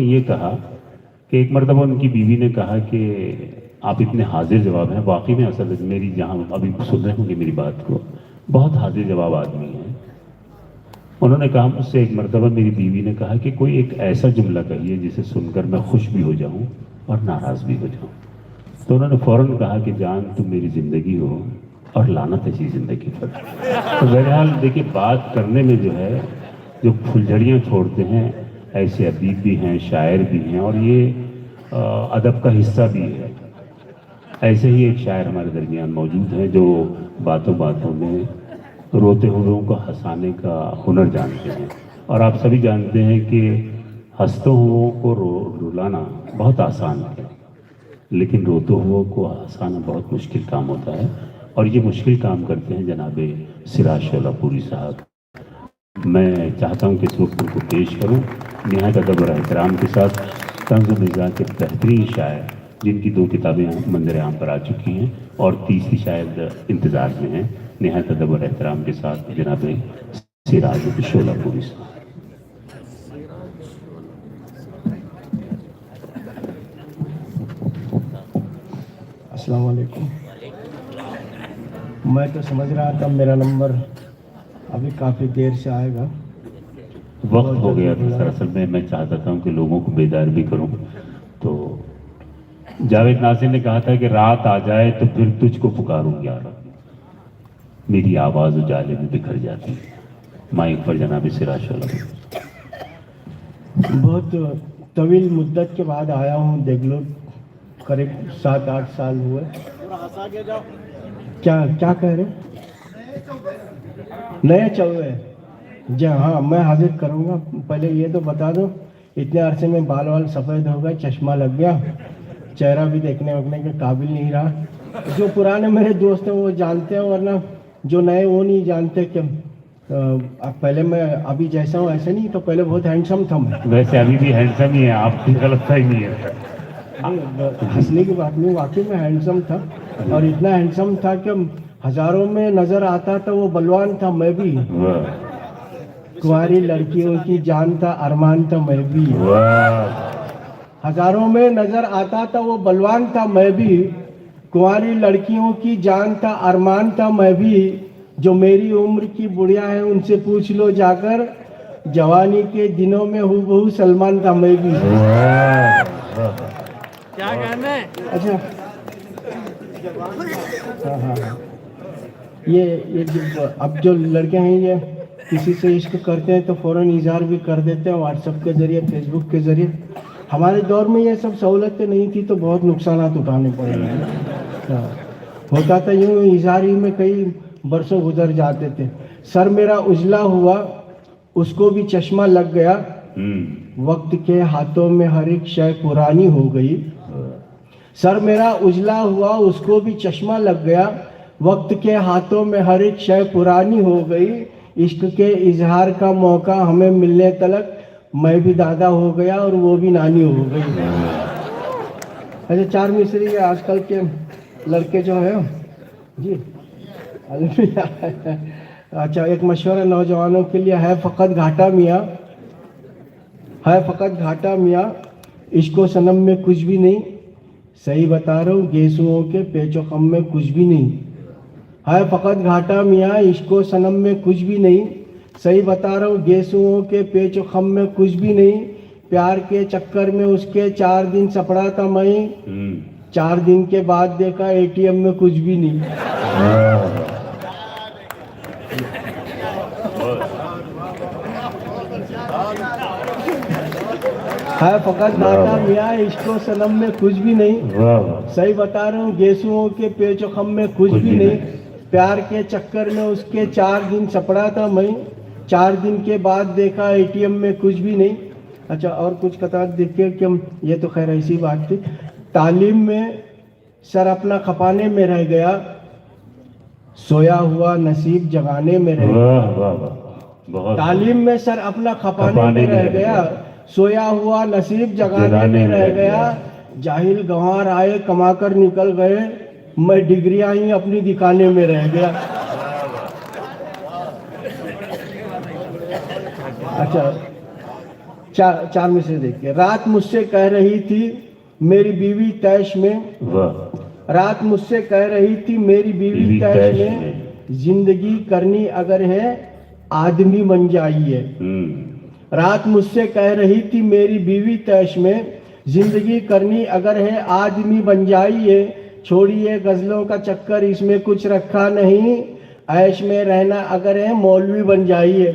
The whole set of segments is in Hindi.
ये कहा कि एक मरतबा उनकी बीवी ने कहा कि आप इतने हाजिर जवाब हैं। वाकई में असल मेरी जहाँ अभी सुन रहे होंगे मेरी बात को, बहुत हाजिर जवाब आदमी है। उन्होंने कहा मुझसे एक मरतबा, मेरी बीवी ने कहा कि कोई एक ऐसा जुमला कहिए जिसे सुनकर मैं खुश भी हो जाऊं और नाराज़ भी हो जाऊं। तो उन्होंने फ़ौरन कहा कि जान तुम मेरी ज़िंदगी हो और लानत ऐसी ज़िंदगी पर। तो बहरहाल देखिए, बात करने में जो है, जो फुलझड़ियाँ छोड़ते हैं, ऐसे अदीब भी हैं, शायर भी हैं, और ये अदब का हिस्सा भी है। ऐसे ही एक शायर हमारे दरमियान मौजूद हैं जो बातों बातों में रोते हुए को हंसाने का हुनर जानते हैं। और आप सभी जानते हैं कि हंसते हुओं को रुलाना बहुत आसान है, लेकिन रोते हुओं को हंसाना बहुत मुश्किल काम होता है। और ये मुश्किल काम करते हैं जनाबे सिराज शोलापुरी साहब। मैं चाहता हूं कि इस वक्त उनको पेश करूं निहायत अदब और एहतराम के साथ। तंज़ मिज़ाज के बेहतरीन शायर, जिनकी 2 किताबें मंजर आम पर आ चुकी हैं और तीसरी शायद इंतज़ार में है। निहायत अदब और एहतराम के साथ जनाब सिराज शोलापुरी साहब। अस्सलाम वालेकुम। मैं तो समझ रहा था मेरा नंबर अभी काफ़ी देर से आएगा। वक्त हो गया था सर। असल में मैं चाहता था कि लोगों को बेदार भी करूं। तो जावेद नाज़िर ने कहा था कि रात आ जाए तो फिर तुझको पुकारूं यार, मेरी आवाज़ उजाले में बिखर जाती है। माइक पर जनाब सिराज शोलापुरी। बहुत तवील मुद्दत के बाद आया हूँ देगलूर, करीब 7-8 साल हुए। क्या क्या कह रहे? नए चौवे जी हाँ, मैं हाजिर करूँगा। पहले ये तो बता दो, इतने अरसे में बाल वाल सफ़ेद हो गए, चश्मा लग गया, चेहरा भी देखने वगने के काबिल नहीं रहा। जो पुराने मेरे दोस्त हैं वो जानते हैं, वरना जो नए वो नहीं जानते कि अब पहले मैं अभी जैसा हूँ ऐसे नहीं, तो पहले बहुत हैंडसम था मैं। वैसे अभी भी हैंडसम ही है, आपकी गलत ही नहीं है। हंसने की बात नहीं, वाकई में हैंडसम था। और इतना हैंडसम था कि हजारों में नजर आता था, वो बलवान था मैं भी। कुंवारी लड़कियों की जान था, अरमान था मैं भी। हजारों में नजर आता था, वो बलवान था मैं भी। कुंवारी लड़कियों की जान था, अरमान था मैं भी। जो मेरी उम्र की बुढ़िया है उनसे पूछ लो जाकर, जवानी के दिनों में हूबहू सलमान था मैं भी। क्या कहना है? अच्छा, हाँ, ये अब जो लड़के हैं ये किसी से इश्क करते हैं तो फ़ौरन इजहार भी कर देते हैं व्हाट्सएप के ज़रिए, फेसबुक के ज़रिए। हमारे दौर में ये सब सहूलतें नहीं थी तो बहुत नुकसानात उठाने पड़े। होता था यूँ, इजहार ही में कई बरसों गुजर जाते थे। सर मेरा उजला हुआ उसको भी चश्मा लग गया, वक्त के हाथों में हर एक शय पुरानी हो गई। सर मेरा उजला हुआ उसको भी चश्मा लग गया, वक्त के हाथों में हर एक शय पुरानी हो गई। इश्क के इजहार का मौका हमें मिलने तलक मैं भी दादा हो गया और वो भी नानी हो गई। अच्छा, 4 मिसरी है आजकल के लड़के जो है जी। अच्छा, एक मशवरा नौजवानों के लिए है फ़कत घाटा मियाँ, है फ़कत घाटा मियाँ, इश्को सनम में कुछ भी नहीं। सही बता रहा हूँ, गेसुओं के पेचो खम में कुछ भी नहीं। है फ़कत घाटा मियाँ, इश्को सनम में कुछ भी नहीं। सही बता रहा हूँ, गेसुओं के पेचो खम में कुछ भी नहीं। प्यार के चक्कर में उसके 4 दिन सपड़ा था मैं, 4 दिन के बाद देखा एटीएम में कुछ भी नहीं। है फ़कत घाटा मियाँ, इश्को सनम में कुछ भी नहीं। सही बता रहा हूँ, गेसुओं के पेचो खम में कुछ भी नहीं। प्यार के चक्कर में उसके 4 दिन सपड़ा था मैं, 4 दिन के बाद देखा एटीएम में कुछ भी नहीं। अच्छा, और कुछ कथा देखिए कि ये तो खैर ऐसी बात थी। तालीम में सर अपना खपाने में रह गया, सोया हुआ नसीब जगाने में रह गया। तालीम में सर अपना खपाने में रह गया, सोया हुआ नसीब जगाने में रह गया। जाहिल गंवार आए कमाकर निकल गए, मैं डिग्रियां ही अपनी दिखाने में रह गया। अच्छा, चार में से देखिए। रात मुझसे कह रही थी मेरी बीवी तैश में, वाह। रात मुझसे कह रही थी मेरी बीवी तैश में, जिंदगी करनी अगर है आदमी बन जाइए। रात मुझसे कह रही थी मेरी बीवी तैश में, जिंदगी करनी अगर है आदमी बन जाइए। छोड़िए गजलों का चक्कर, इसमें कुछ रखा नहीं, ऐश में रहना अगर है मौलवी बन जाइए।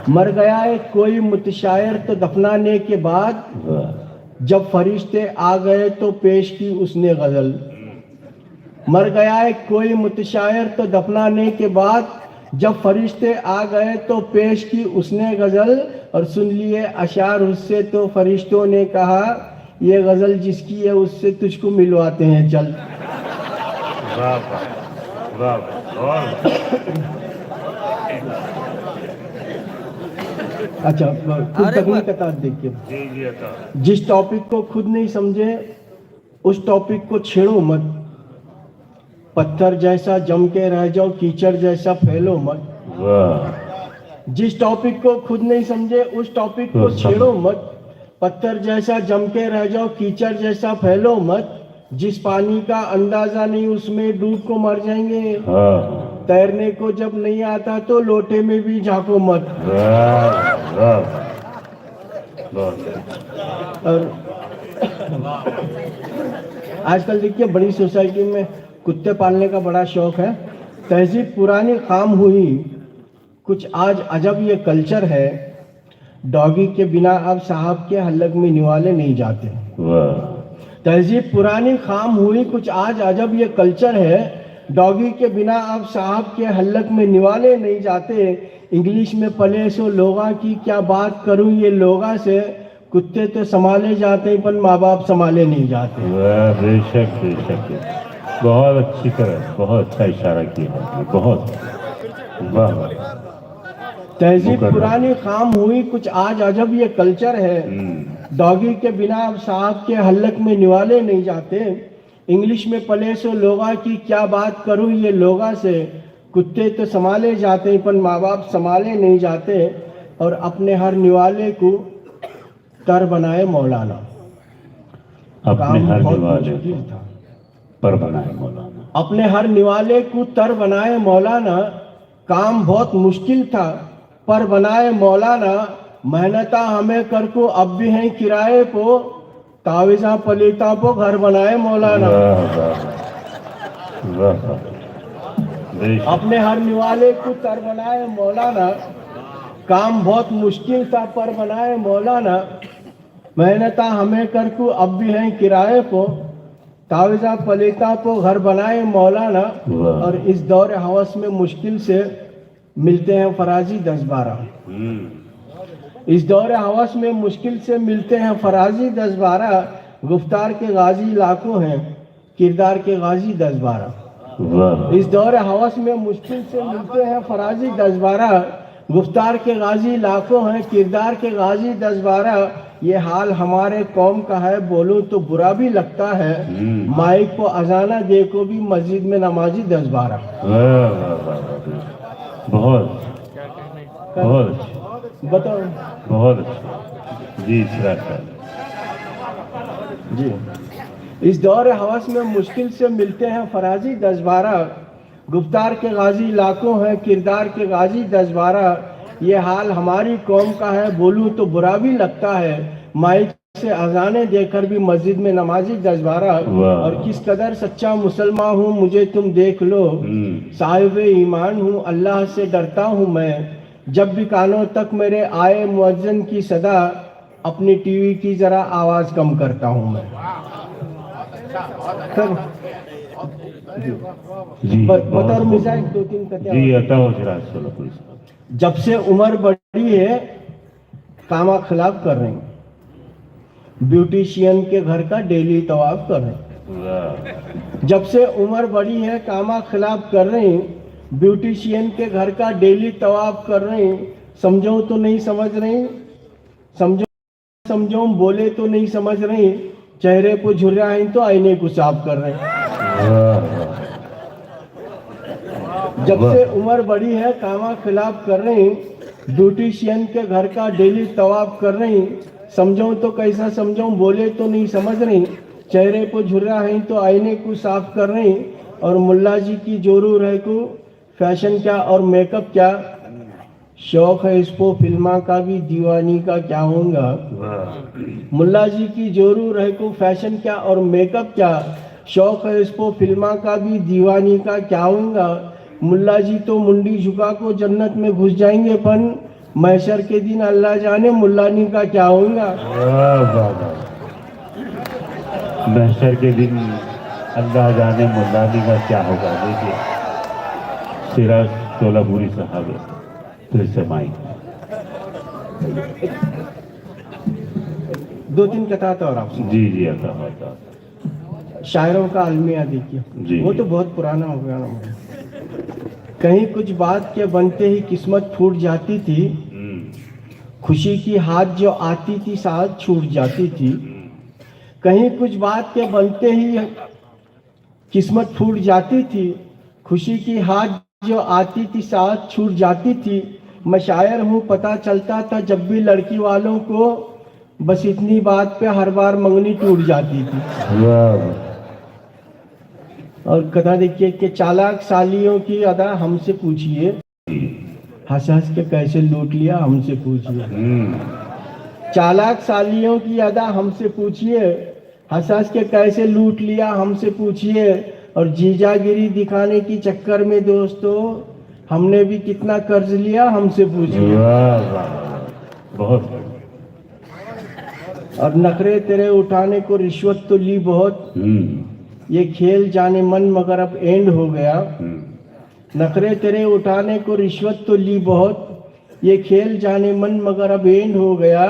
मर गया एक कोई मुतशायर तो दफनाने के बाद, जब फरिश्ते आ गए तो पेश की उसने गजल। मर गया एक कोई मुतशायर तो दफनाने के बाद, जब फरिश्ते आ गए तो पेश की उसने गजल। और सुन लिए अशार उससे तो फरिश्तों ने कहा, ये गजल जिसकी है उससे तुझको मिलवाते हैं चल। वाह वाह वाह। अच्छा, कुछ तकनीक का देखिए। जिस टॉपिक को खुद नहीं समझे उस टॉपिक को छेड़ो मत, पत्थर जैसा जम के रह जाओ, कीचड़ जैसा फैलो मत। जिस टॉपिक को खुद नहीं समझे उस टॉपिक को छेड़ो मत, पत्थर जैसा जम के रह जाओ, कीचड़ जैसा फैलो मत। जिस पानी का अंदाजा नहीं उसमें डूब को मर जाएंगे। तैरने को जब नहीं आता तो लोटे में भी झांको मत। और आजकल देखिए बड़ी सोसाइटी में कुत्ते पालने का बड़ा शौक है। तहजीब पुरानी काम हुई कुछ आज अजब ये कल्चर है, डॉगी के बिना अब साहब के हल्लक में निवाले नहीं जाते। तहजीब पुरानी खाम हुई कुछ आज अजब ये कल्चर है, डॉगी के बिना अब साहब के हल्लक में निवाले नहीं जाते। इंग्लिश में पले सो लोगा की क्या बात करूं ये लोगा से, कुत्ते तो संभाले जाते हैं पर माँ बाप संभाले नहीं जाते। बेशक बेशक, बहुत अच्छी तरह, बहुत अच्छा इशारा किया, बहुत वाह। तहजीब पुरानी खाम हुई कुछ आज अजब ये कल्चर है, डॉगी के बिना अब साहब के हल्लक में निवाले नहीं जाते। इंग्लिश में पले सो लोगा की क्या बात करूं ये लोगा से, कुत्ते तो संभाले जाते हैं पर माँ बाप संभाले नहीं जाते। और अपने हर निवाले को तर बनाए मौलाना, अपने हर निवाले था पर बनाए मौलाना, अपने हर निवाले को तर बनाए मौलाना। काम बहुत मुश्किल था पर बनाए मौलाना, मेहनता हमें कर को अब भी हैं किराए को, तावीज़ा पलीता को घर बनाए मौलाना। अपने हर निवाले को तर बनाए मौलाना, काम बहुत मुश्किल था पर बनाए मौलाना, मेहनता हमें कर को अब भी हैं किराए को, तावीज़ा पलीता को घर बनाए मौलाना। और इस दौर हवस में मुश्किल से मिलते हैं फराजी 10-12। इस दौर हवस में मुश्किल से मिलते हैं फराजी 10-12, गुफ्तार के गाजी लाखों हैं किरदार के गाजी 10-12। इस दौर हवस में मुश्किल से मिलते हैं फराजी 10-12, गुफ्तार के गाजी लाखों हैं किरदार के गाजी 10-12। ये हाल हमारे कौम का है बोलूं तो बुरा भी लगता है, माइक को अजाना देखो भी मस्जिद में नमाजी 10-12। बहुत बहुत बताओ, बहुत अच्छा जी जी। इस दौर हवस में मुश्किल से मिलते हैं फराजी 10-12, गुफ्तार के गाजी लाखों हैं किरदार के गाजी 10-12। ये हाल हमारी कौम का है बोलूं तो बुरा भी लगता है, माइक से अजाने देकर भी मस्जिद में नमाजी 10-12। और किस कदर सच्चा मुसलमान हूँ मुझे तुम देख लो, साहिब ईमान हूँ अल्लाह से डरता हूँ मैं, जब भी कानों तक मेरे आए मुअज्जिन की सदा, अपनी टीवी की जरा आवाज कम करता हूँ मैं। जी बतौर मिजाज 2-3 जी अता हो जरा। जब से उम्र बढ़ी है कामा खिलाफ कर रहे हैं, ब्यूटिशियन के घर का डेली तवाफ कर रहे हैं। जब से उम्र बढ़ी है कामा खिलाफ कर रहे हैं, ब्यूटिशियन के घर का डेली तवाफ कर रहे हैं। समझो तो नहीं समझ रहे, समझो बोले तो नहीं समझ रहे, चेहरे को झुर्रा है तो आईने को साफ कर रहे हैं। जब से उम्र बढ़ी है कामा खिलाफ कर रहे हैं, ब्यूटिशियन के घर का डेली तवाफ कर रही, समझाऊं तो कैसा समझाऊं, बोले तो नहीं समझ रही, चेहरे पर झुर्रा है तो आईने को साफ कर रही, और मुल्ला जी की जोरू रहे को फैशन क्या और मेकअप क्या, शौक है इसको फिल्मा का भी दीवानी का क्या होगा। मुल्ला जी की जोरू रहे को फैशन क्या और मेकअप क्या, शौक है इसको फिल्मा का भी दीवानी का क्या होगा। मुल्ला जी तो मुंडी झुका को जन्नत में घुस जाएंगे, पर महशर के दिन अल्लाह जाने मुल्लानी का क्या होगा। महशर के दिन अल्लाह जाने मुल्लानी का क्या होगा। देखिए सिराज शोलापुरी साहब फिर से माइक। 2-3 कथा था और आपसे जी जी आता शायरों का अलमिया जी। देखिए, वो तो बहुत पुराना हो गया ना। कहीं कुछ बात के बनते ही किस्मत फूट जाती थी, खुशी की हाथ जो आती थी साथ छूट जाती थी। कहीं कुछ बात के बनते ही किस्मत फूट जाती थी, खुशी की हाथ जो आती थी साथ छूट जाती थी। मैं शायर हूँ पता चलता था जब भी लड़की वालों को, बस इतनी बात पे हर बार मंगनी टूट जाती थी। और कथा देखिए कि चालाक सालियों की अदा हमसे पूछिए, हंस हंस के कैसे लूट लिया हमसे पूछिए। चालाक सालियों की अदा हमसे पूछिए, हंस हंस के कैसे लूट लिया हमसे पूछिए। और जीजागिरी दिखाने की चक्कर में दोस्तों हमने भी कितना कर्ज लिया हमसे पूछिए। बहुत। और नखरे तेरे उठाने को रिश्वत तो ली बहुत, ये खेल जाने मन मगर अब एंड हो गया। नखरे तेरे उठाने को रिश्वत तो ली बहुत, ये खेल जाने मन मगर अब एंड हो गया।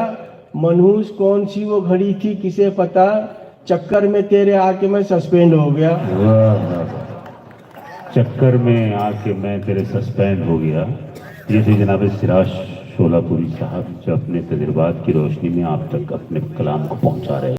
मनहूस कौन सी वो घड़ी थी किसे पता, चक्कर में तेरे आके मैं सस्पेंड हो गया। चक्कर में आके मैं तेरे सस्पेंड हो गया। ये थे जनाब सिराज शोलापुरी साहब जो अपने तजुर्बात की रोशनी में आप तक अपने कलाम को पहुंचा रहे हैं।